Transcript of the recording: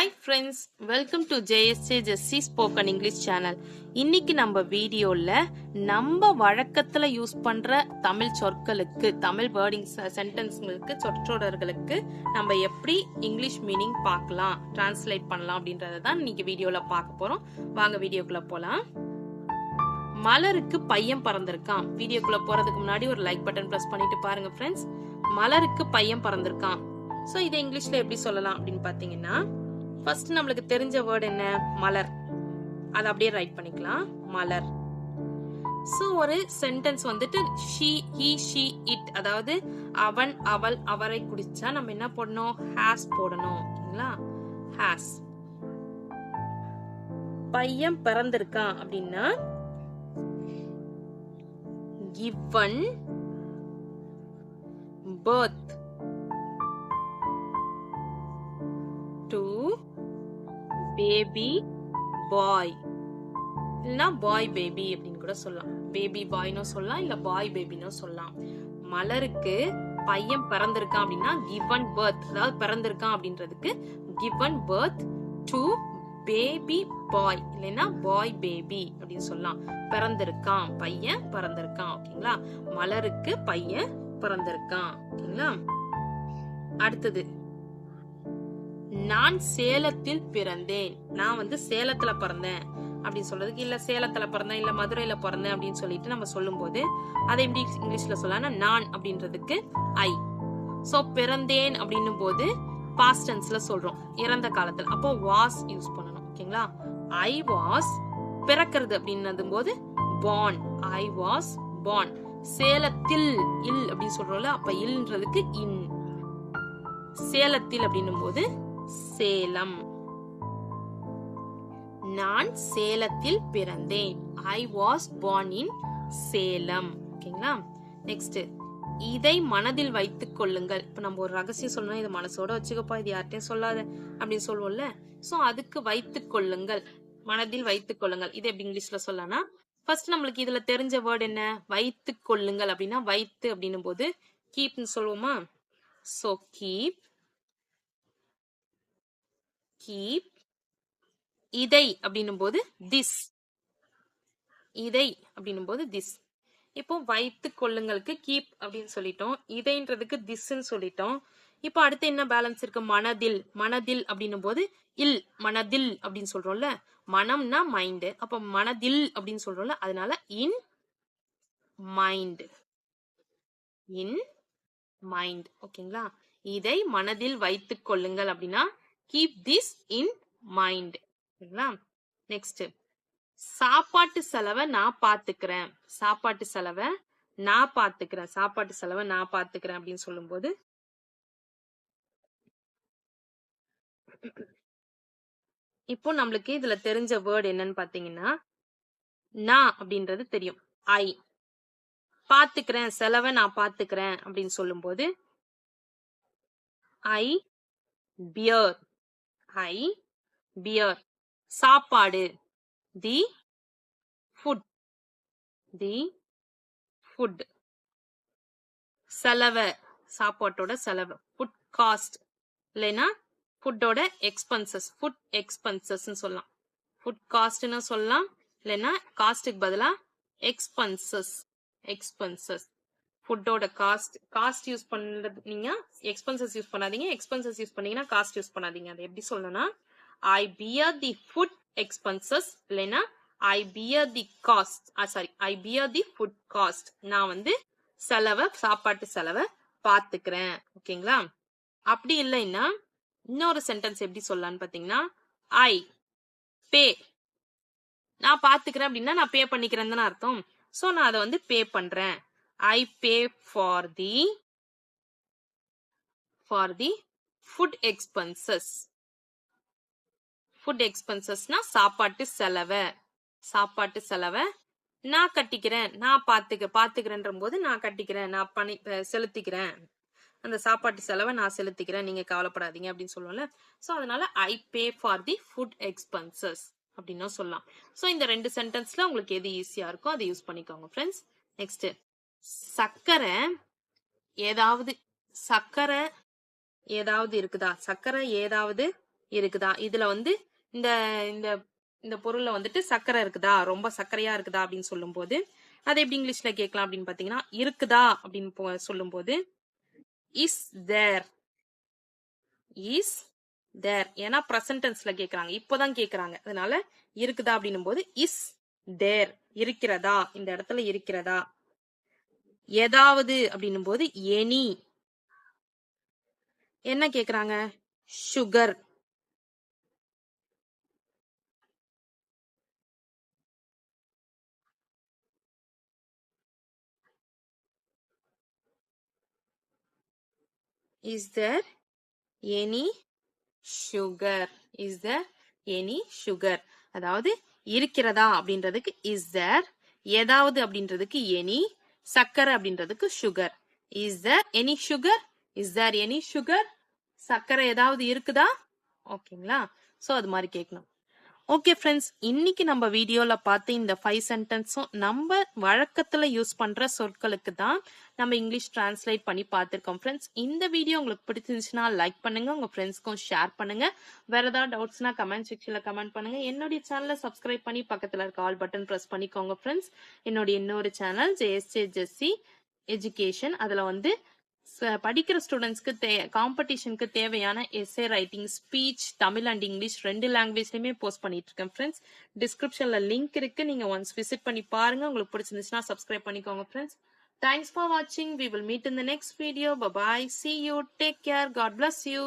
Hi friends, welcome to JSJ Jessy spoken English channel. இன்னைக்கு நம்ம வீடியோவில் நம்ம வழக்கத்தில் யூஸ் பண்ணுற தமிழ் சொற்களுக்கு, தமிழ் வேர்டிங் சென்டென்ஸ்களுக்கு, சொற்றொடர்களுக்கு நம்ம எப்படி இங்கிலீஷ் மீனிங் பார்க்கலாம், டிரான்ஸ்லேட் பண்ணலாம் அப்படின்றத தான் இன்னைக்கு வீடியோவில் பார்க்க போகிறோம். வாங்க வீடியோக்குள்ளே போகலாம். மலருக்கு பையன் பறந்திருக்கான். வீடியோக்குள்ளே போகிறதுக்கு முன்னாடி ஒரு லைக் பட்டன் ப்ரெஸ் பண்ணிட்டு பாருங்க ஃப்ரெண்ட்ஸ். மலருக்கு பையன் பறந்திருக்கான். ஸோ இதை இங்கிலீஷில் எப்படி சொல்லலாம் அப்படின்னு பார்த்தீங்கன்னா, ஃபர்ஸ்ட் நம்மளுக்கு தெரிஞ்ச வேர்ட் என்ன? மலர். அதை அப்படியே ரைட் பண்ணிக்கலாம், மலர். சோ ஒரு சென்டென்ஸ் வந்துட்டு she, he, she, it, அதாவது அவன், அவள், அவரை குடிச்சா நம்ம என்ன போடணும்? has போடணும். ஓகேங்களா? has. பையன் பிறந்திருக்கான் அப்படின்னா given birth to baby boy, இல்லனா boy baby அப்படின்னு கூட சொல்லலாம். பேபி பாய்னு சொல்லலாம், இல்ல பாய் பேபின்னு சொல்லலாம். மலருக்கு பையன் பிறந்திருக்கான் அப்படின்னா given birth, அதாவது பிறந்திருக்கான் அப்படின்றதுக்கு given birth to baby boy, இல்லனா பாய் பேபி அப்படின்னு சொல்லலாம். பிறந்திருக்கான், பையன் பிறந்திருக்கான். ஓகேங்களா? மலருக்கு பையன் பிறந்திருக்கான். ஓகேங்களா? அடுத்தது, நான் சேலத்தில் பிறந்தேன். நான் சேலத்துல பிறந்தேன் அப்படின்னு சொல்றதுக்கு, இல்ல சேலத்துல பிறந்தேன், இல்ல மதுரையில பிறந்தேன் அப்படின்னு சொல்லிட்டு நம்ம சொல்லும் போது அதை எப்படி இங்கிலீஷ்ல சொல்லலாம்? நான் அப்படின்றதுக்கு ஐ. சோ பிறந்தேன் அப்படின்னும் போது பாஸ்ட் டென்ஸ்ல சொல்றோம், இறந்த காலத்துல. அப்போ வாஸ் யூஸ் பண்ணணும். ஓகேங்களா? ஐ வாஸ் பிறக்கிறது அப்படின்னது போது born, I was born. சேலத்தில் இல் அப்படின்னு சொல்றோம்ல, அப்ப இல்ன்றதுக்கு இன். சேலத்தில் அப்படின்னும் போது சேலம். நான் சேலத்தில் பிறந்தேன். I was born in Salem. ஓகேங்களா? நெக்ஸ்ட், இதை மனதில் வைத்துக் கொள்ளுங்கள். இப்ப நம்ம ஒரு ரகசியம் சொல்லணும், இதை மனசோட வச்சுக்கப்பா, இது யார்கிட்டயும் சொல்லாத அப்படின்னு சொல்லுவோம்ல. சோ அதுக்கு வைத்துக் கொள்ளுங்கள், மனதில் வைத்துக் கொள்ளுங்கள். இது எப்படி இங்கிலீஷ்ல சொல்லலாம்? ஃபர்ஸ்ட் நம்மளுக்கு இதுல தெரிஞ்ச வேர்ட் என்ன? வைத்துக் கொள்ளுங்கள் அப்படின்னா வைத்து அப்படின்னும் போது கீப்னு சொல்லுவோமா? So keep, keep. இதை அப்படின்னும் போது திஸ், இதை அப்படின்னும் போது திஸ். இப்போ வைத்துக் கொள்ளுங்களுக்கு கீப் அப்படின்னு சொல்லிட்டோம், இதைன்றதுக்கு திஸ்ன்னு சொல்லிட்டோம். இப்போ அடுத்து என்ன பேலன்ஸ் இருக்கு? மனதில். மனதில் அப்படின்னும் போது இல், மனதில் அப்படின்னு சொல்றோம்ல. மனம்னா மைண்ட், அப்ப மனதில் அப்படின்னு சொல்றோம்ல, அதனால இன் மைண்ட், இன் மைண்ட். ஓகேங்களா? இதை மனதில் வைத்துக் கொள்ளுங்கள் அப்படின்னா கீப் திஸ் இன் மைண்ட். ஓகேங்களா? நெக்ஸ்ட், சாப்பாட்டு செலவை நான் பாத்துக்கிறேன். சாப்பாட்டு செலவை நான் பாத்துக்கிறேன், சாப்பாட்டு செலவை நான் பாத்துக்கிறேன் அப்படின்னு சொல்லும் போது இப்போ நம்மளுக்கு இதுல தெரிஞ்ச வேர்ட் என்னன்னு பாத்தீங்கன்னா, நான் அப்படின்றது தெரியும். ஐ பாத்துக்கிறேன், செலவை நான் பாத்துக்கிறேன் அப்படின்னு சொல்லும் போது ஐ பியர், ஐ பியர். சாப்பாடு, தி ஃபுட், தி ஃபுட். செலவை, சாப்பாட்டோட செலவு, ஃபுட் காஸ்ட், இல்லைன்னா ஃபுட்டோட எக்ஸ்பென்சஸ், ஃபுட் எக்ஸ்பென்சஸ் சொல்லலாம். ஃபுட் காஸ்ட்னு சொல்லலாம், இல்லைன்னா காஸ்டுக்கு பதிலா எக்ஸ்பென்சஸ், எக்ஸ்பென்சஸ். ஃபுட்டோட காஸ்ட், காஸ்ட் யூஸ் பண்றது நீங்க எக்ஸ்பென்சஸ் யூஸ் பண்ணாதீங்க, எக்ஸ்பென்சஸ் யூஸ் பண்ணீங்கன்னா காஸ்ட் யூஸ் பண்ணாதீங்க. அது எப்படி சொல்லணும்னா, I bear the food expenses, இல்லைன்னா I bear the cost, sorry, I bear the food cost. நான் செலவை, சாப்பாட்டு செலவை பாத்துக்கிறேன். ஓகேங்களா? அப்படி இல்லைன்னா இன்னொரு சென்டென்ஸ் எப்படி சொல்லலாம்னு பாத்தீங்கன்னா, ஐ பே. நான் பாத்துக்கிறேன் அப்படின்னா நான் பே பண்ணிக்கிறேன் தானே அர்த்தம். சோ நான் அதை பே பண்றேன். I pay for the food expenses. Food எக்ஸ்பென்சஸ்னா சாப்பாட்டு செலவை, சாப்பாட்டு செலவை நான் கட்டிக்கிறேன். நான் பாத்துக்கிறேன்ற போது நான் கட்டிக்கிறேன், நான் பண்ணி செலுத்திக்கிறேன், அந்த சாப்பாட்டு செலவை நான் செலுத்திக்கிறேன், நீங்க கவலைப்படாதீங்க அப்படின்னு சொல்லுவோம்ல. சோ அதனால I pay for the food expenses அப்படின்னு சொல்லலாம். சோ இந்த ரெண்டு சென்டென்ஸ்ல உங்களுக்கு எது ஈஸியா இருக்கோ அதை யூஸ் பண்ணிக்கோங்க ஃப்ரெண்ட்ஸ். நெக்ஸ்ட், சக்கரை ஏதாவது, சக்கரை ஏதாவது இருக்குதா? சக்கரை ஏதாவது இருக்குதா? இதுல வந்து இந்த இந்த இந்த பொருள்ல வந்துட்டு சர்க்கரை இருக்குதா? ரொம்ப சர்க்கரையா இருக்குதா? அப்படின்னு சொல்லும்போது, அதை எப்படி இங்கிலீஷ்ல கேட்கலாம் அப்படின்னு பார்த்தீங்கன்னா, இருக்குதா அப்படின்னு சொல்லும்போது, இஸ் தேர் இஸ் தேர். ஏன்னா பிரசன்ட் டென்ஸ்ல கேக்குறாங்க. இப்போதான் கேக்குறாங்க. அதனால இருக்குதா அப்படின்னும் போது இஸ் தேர். இருக்கிறதா? இந்த இடத்துல இருக்கிறதா? ஏதாவது அப்படின்னும் போது எனி. என்ன கேக்குறாங்க? Sugar. Is there any sugar? Is there any sugar? அதாவது இருக்கிறதா அப்படின்றதுக்கு இஸ் தேர், ஏதாவது அப்படின்றதுக்கு எனி, சக்கரை அப்படின்றதுக்கு sugar. Is there any sugar? Is there any sugar? சக்கரை ஏதாவது இருக்குதா? ஓகேங்களா? சோ அது மாதிரி கேட்கணும். ஓகே ஃப்ரெண்ட்ஸ், இன்னைக்கு நம்ம வீடியோல பார்த்த இந்த 5 சென்டென்ஸும் நம்ம வழக்கத்துல யூஸ் பண்ற சொற்களுக்கு தான் நம்ம இங்கிலீஷ் டிரான்ஸ்லேட் பண்ணி பார்த்திருக்கோம் ஃப்ரெண்ட்ஸ். இந்த வீடியோ உங்களுக்கு பிடிச்சிருந்துச்சுன்னா லைக் பண்ணுங்க, உங்க ஃப்ரெண்ட்ஸ்க்கும் ஷேர் பண்ணுங்க. வேற ஏதாவது டவுட்ஸ்னா கமெண்ட் செக்ஷன்ல கமெண்ட் பண்ணுங்க. என்னுடைய சேனலை சப்ஸ்கிரைப் பண்ணி பக்கத்துல இருக்க ஆல் பட்டன் பிரஸ் பண்ணிக்கோங்க ஃப்ரெண்ட்ஸ். என்னுடைய இன்னொரு சேனல் JSJ ஜெஸ்ஸி எஜுகேஷன். அதுல வந்து படிக்கிற ஸ்டூடெண்ட்ஸ்க்கு காம்படிஷனுக்கு தேவையான essay writing, speech, Tamil and English 2 லாங்குவேஜ்லயுமே போஸ்ட் பண்ணிட்டு இருக்கேன் ஃப்ரெண்ட்ஸ். டிஸ்கிரிப்ஷன்ல லிங்க் இருக்கு, நீங்க ஒன்ஸ் விசிட் பண்ணி பாருங்க. உங்களுக்கு பிடிச்சிருந்துச்சுன்னா சப்ஸ்கிரைப் பண்ணிக்கோங்க ஃப்ரெண்ட்ஸ். தேங்க்ஸ் ஃபார் வாட்சிங். We will meet in the next video. Bye bye. See you. Take care. God bless you.